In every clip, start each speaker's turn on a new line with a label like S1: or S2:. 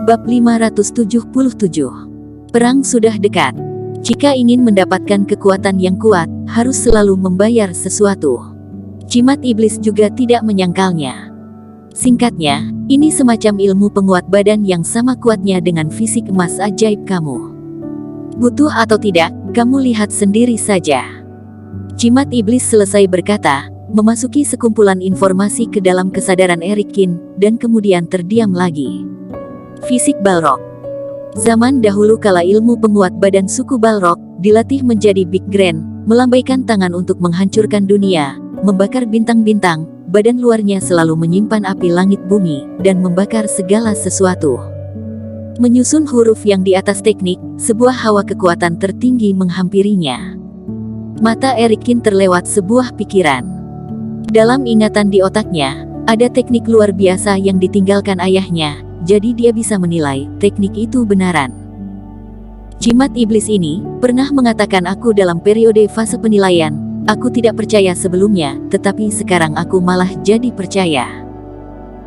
S1: Bab 577. Perang sudah dekat. Jika ingin mendapatkan kekuatan yang kuat, harus selalu membayar sesuatu. Jimat iblis juga tidak menyangkalnya. Singkatnya, ini semacam ilmu penguat badan yang sama kuatnya dengan fisik emas ajaib kamu. Butuh atau tidak, kamu lihat sendiri saja. Jimat iblis selesai berkata, memasuki sekumpulan informasi ke dalam kesadaran Erikin, dan kemudian terdiam lagi. Fisik Balrog. Zaman dahulu kala ilmu penguat badan suku Balrog dilatih menjadi Big Grand, melambaikan tangan untuk menghancurkan dunia, membakar bintang-bintang, badan luarnya selalu menyimpan api langit bumi, dan membakar segala sesuatu. Menyusun huruf yang di atas teknik, sebuah hawa kekuatan tertinggi menghampirinya. Mata Erikin terlewat sebuah pikiran. Dalam ingatan di otaknya, ada teknik luar biasa yang ditinggalkan ayahnya, jadi dia bisa menilai teknik itu benaran. Jimat iblis ini pernah mengatakan aku dalam periode fase penilaian, aku tidak percaya sebelumnya, tetapi sekarang aku malah jadi percaya.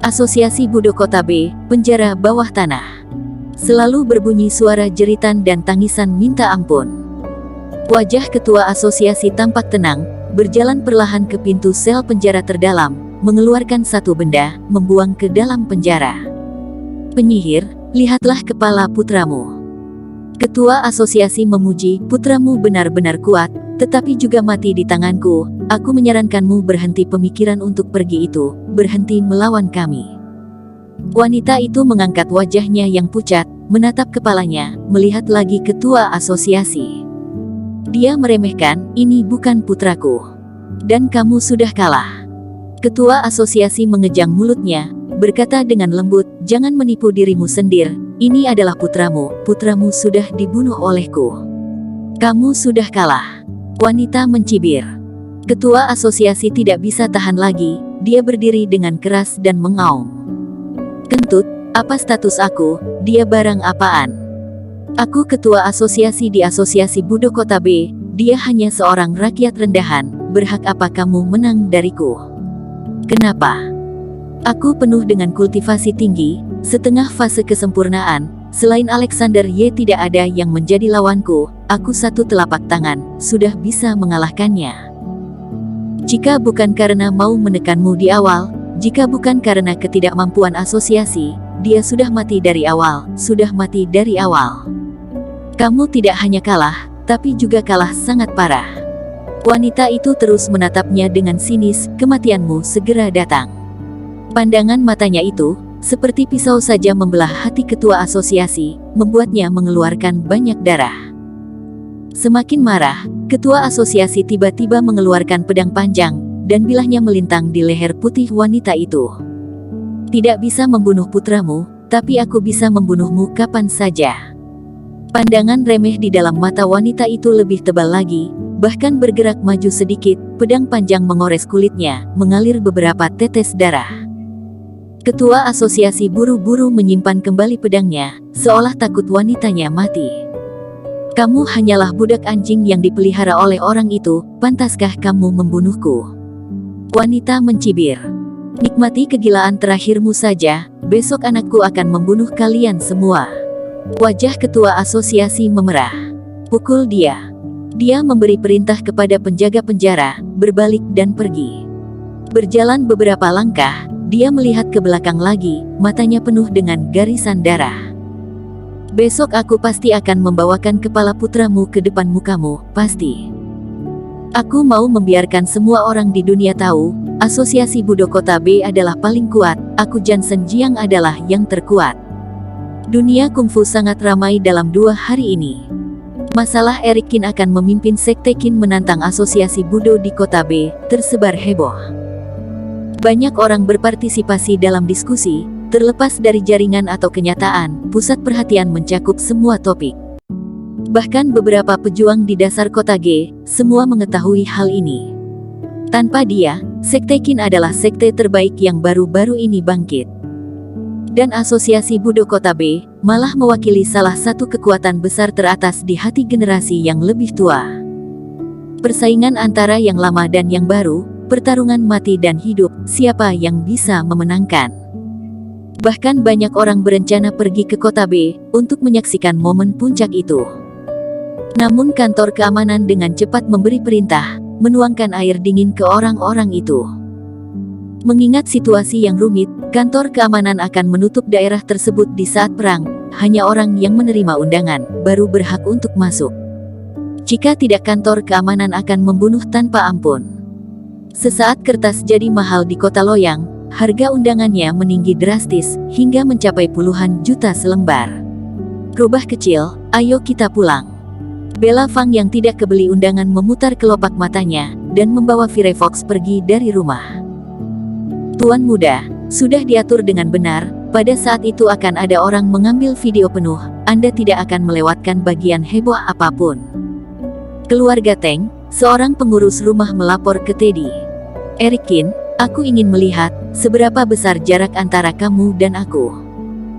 S1: Asosiasi Budo Kota B, penjara bawah tanah. Selalu berbunyi suara jeritan dan tangisan minta ampun. Wajah ketua asosiasi tampak tenang, berjalan perlahan ke pintu sel penjara terdalam, mengeluarkan satu benda, membuang ke dalam penjara. Penyihir, lihatlah kepala putramu. Ketua asosiasi memuji, putramu benar-benar kuat, tetapi juga mati di tanganku. Aku menyarankanmu berhenti pemikiran untuk pergi itu, berhenti melawan kami. Wanita itu mengangkat wajahnya yang pucat, menatap kepalanya, melihat lagi ketua asosiasi. Dia meremehkan, ini bukan putraku. Dan kamu sudah kalah. Ketua asosiasi mengejang mulutnya, berkata dengan lembut, jangan menipu dirimu sendiri, ini adalah putramu, putramu sudah dibunuh olehku. Kamu sudah kalah. Wanita mencibir. Ketua asosiasi tidak bisa tahan lagi, dia berdiri dengan keras dan mengaum. Kentut, apa status aku, dia barang apaan? Aku ketua asosiasi di asosiasi Budo Kota B, dia hanya seorang rakyat rendahan, berhak apa kamu menang dariku? Kenapa? Aku penuh dengan kultivasi tinggi, setengah fase kesempurnaan, selain Alexander Y tidak ada yang menjadi lawanku, aku satu telapak tangan, sudah bisa mengalahkannya. Jika bukan karena mau menekanmu di awal, jika bukan karena ketidakmampuan asosiasi, dia sudah mati dari awal, sudah mati dari awal. Kamu tidak hanya kalah, tapi juga kalah sangat parah. Wanita itu terus menatapnya dengan sinis, kematianmu segera datang. Pandangan matanya itu, seperti pisau saja membelah hati ketua asosiasi, membuatnya mengeluarkan banyak darah. Semakin marah, ketua asosiasi tiba-tiba mengeluarkan pedang panjang, dan bilahnya melintang di leher putih wanita itu. Tidak bisa membunuh putramu, tapi aku bisa membunuhmu kapan saja. Pandangan remeh di dalam mata wanita itu lebih tebal lagi, bahkan bergerak maju sedikit, pedang panjang mengores kulitnya, mengalir beberapa tetes darah. Ketua asosiasi buru-buru menyimpan kembali pedangnya, seolah takut wanitanya mati. Kamu hanyalah budak anjing yang dipelihara oleh orang itu, pantaskah kamu membunuhku? Wanita mencibir. Nikmati kegilaan terakhirmu saja, besok anakku akan membunuh kalian semua. Wajah ketua asosiasi memerah. Pukul dia. Dia memberi perintah kepada penjaga penjara, berbalik dan pergi. Berjalan beberapa langkah, dia melihat ke belakang lagi, matanya penuh dengan garisan darah. Besok aku pasti akan membawakan kepala putramu ke depan mukamu, pasti. Aku mau membiarkan semua orang di dunia tahu, asosiasi Budo Kota B adalah paling kuat, aku Jansen Jiang adalah yang terkuat. Dunia kungfu sangat ramai dalam 2 hari ini. Masalah Erikin akan memimpin sekte Qin menantang asosiasi Budo di Kota B, tersebar heboh. Banyak orang berpartisipasi dalam diskusi, terlepas dari jaringan atau kenyataan, pusat perhatian mencakup semua topik. Bahkan beberapa pejuang di dasar kota G, semua mengetahui hal ini. Tanpa dia, sekte Qin adalah sekte terbaik yang baru-baru ini bangkit. Dan asosiasi Budo Kota B, malah mewakili salah satu kekuatan besar teratas di hati generasi yang lebih tua. Persaingan antara yang lama dan yang baru, pertarungan mati dan hidup, siapa yang bisa memenangkan? Bahkan banyak orang berencana pergi ke kota B untuk menyaksikan momen puncak itu. Namun kantor keamanan dengan cepat memberi perintah, menuangkan air dingin ke orang-orang itu. Mengingat situasi yang rumit, kantor keamanan akan menutup daerah tersebut di saat perang. Hanya orang yang menerima undangan baru berhak untuk masuk. Jika tidak, kantor keamanan akan membunuh tanpa ampun. Sesaat kertas jadi mahal di kota Loyang, harga undangannya meninggi drastis hingga mencapai puluhan juta selembar. Rubah kecil, ayo kita pulang. Bella Fang yang tidak kebeli undangan memutar kelopak matanya dan membawa Firefox pergi dari rumah. Tuan muda, sudah diatur dengan benar, pada saat itu akan ada orang mengambil video penuh, Anda tidak akan melewatkan bagian heboh apapun. Keluarga Teng, seorang pengurus rumah melapor ke Teddy. Erikin, aku ingin melihat seberapa besar jarak antara kamu dan aku.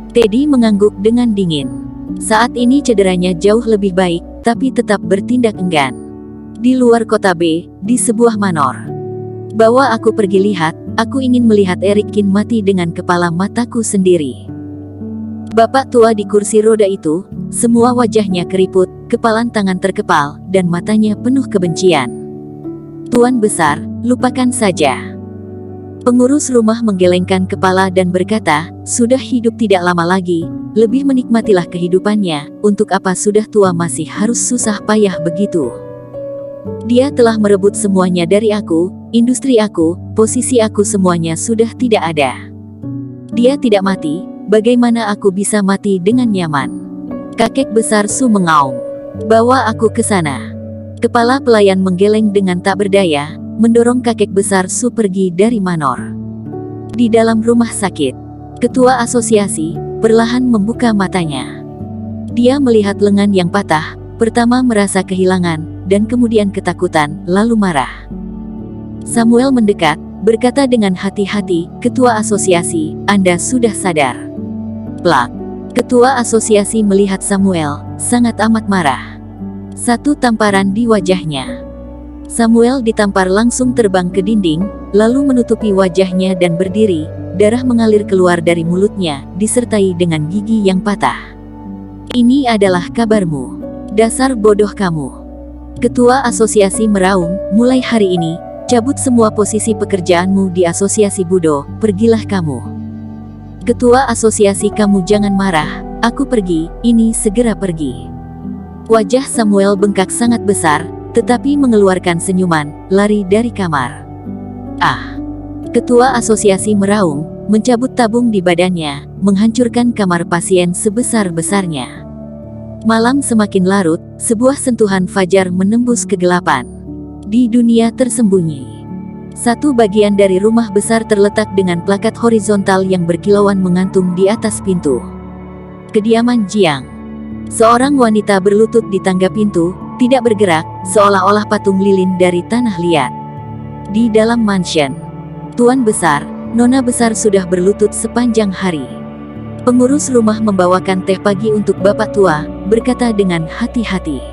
S1: Teddy mengangguk dengan dingin. Saat ini cederanya jauh lebih baik, tapi tetap bertindak enggan. Di luar kota B, di sebuah manor. Bawa aku pergi lihat, aku ingin melihat Erikin mati dengan kepala mataku sendiri. Bapak tua di kursi roda itu, semua wajahnya keriput, kepalan tangan terkepal, dan matanya penuh kebencian. Tuan besar, lupakan saja. Pengurus rumah menggelengkan kepala dan berkata, sudah hidup tidak lama lagi, lebih menikmatilah kehidupannya, untuk apa sudah tua masih harus susah payah begitu. Dia telah merebut semuanya dari aku, industri aku, posisi aku, semuanya sudah tidak ada. Dia tidak mati, bagaimana aku bisa mati dengan nyaman? Kakek besar Su mengaum. Bawa aku ke sana. Kepala pelayan menggeleng dengan tak berdaya, mendorong kakek besar Su pergi dari manor. Di dalam rumah sakit, ketua asosiasi perlahan membuka matanya. Dia melihat lengan yang patah, pertama merasa kehilangan, dan kemudian ketakutan, lalu marah. Samuel mendekat, berkata dengan hati-hati, ketua asosiasi, Anda sudah sadar. Plak. Ketua asosiasi melihat Samuel, sangat amat marah. Satu tamparan di wajahnya. Samuel ditampar langsung terbang ke dinding, lalu menutupi wajahnya dan berdiri, darah mengalir keluar dari mulutnya, disertai dengan gigi yang patah. Ini adalah kabarmu. Dasar bodoh kamu. Ketua asosiasi meraung, mulai hari ini, cabut semua posisi pekerjaanmu di asosiasi Budo, pergilah kamu. Ketua asosiasi, kamu jangan marah, aku pergi, ini segera pergi. Wajah Samuel bengkak sangat besar, tetapi mengeluarkan senyuman, lari dari kamar. Ah! Ketua asosiasi meraung, mencabut tabung di badannya, menghancurkan kamar pasien sebesar-besarnya. Malam semakin larut, sebuah sentuhan fajar menembus kegelapan. Di dunia tersembunyi, satu bagian dari rumah besar terletak dengan plakat horizontal yang berkilauan menggantung di atas pintu. Kediaman Jiang. Seorang wanita berlutut di tangga pintu, tidak bergerak, seolah-olah patung lilin dari tanah liat. Di dalam mansion, Tuan besar, Nona besar sudah berlutut sepanjang hari. Pengurus rumah membawakan teh pagi untuk bapak tua, berkata dengan hati-hati.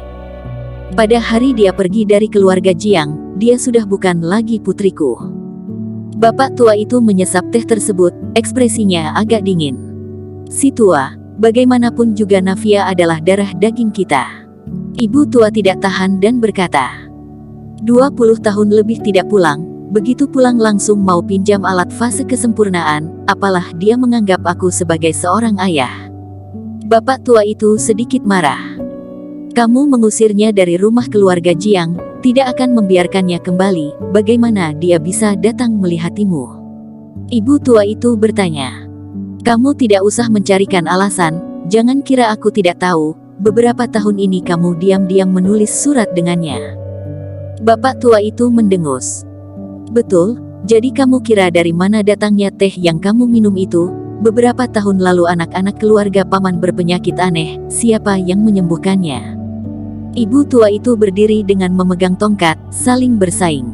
S1: Pada hari dia pergi dari keluarga Jiang, dia sudah bukan lagi putriku. Bapak tua itu menyesap teh tersebut, ekspresinya agak dingin. Si tua, bagaimanapun juga Navia adalah darah daging kita. Ibu tua tidak tahan dan berkata, 20 tahun lebih tidak pulang, begitu pulang langsung mau pinjam alat fase kesempurnaan, apalah dia menganggap aku sebagai seorang ayah. Bapak tua itu sedikit marah. Kamu mengusirnya dari rumah keluarga Jiang, tidak akan membiarkannya kembali, bagaimana dia bisa datang melihatimu? Ibu tua itu bertanya. Kamu tidak usah mencarikan alasan, jangan kira aku tidak tahu, beberapa tahun ini kamu diam-diam menulis surat dengannya. Bapak tua itu mendengus. Betul, jadi kamu kira dari mana datangnya teh yang kamu minum itu? Beberapa tahun lalu anak-anak keluarga paman berpenyakit aneh, siapa yang menyembuhkannya? Ibu tua itu berdiri dengan memegang tongkat, saling bersaing.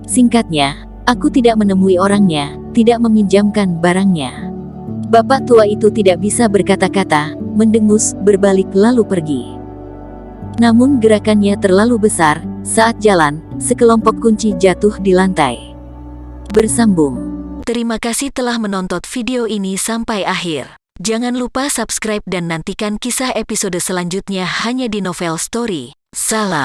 S1: Singkatnya, aku tidak menemui orangnya, tidak meminjamkan barangnya. Bapak tua itu tidak bisa berkata-kata, mendengus, berbalik lalu pergi. Namun gerakannya terlalu besar, saat jalan, sekelompok kunci jatuh di lantai. Bersambung. Terima kasih telah menonton video ini sampai akhir. Jangan lupa subscribe dan nantikan kisah episode selanjutnya hanya di Novel Story. Salam.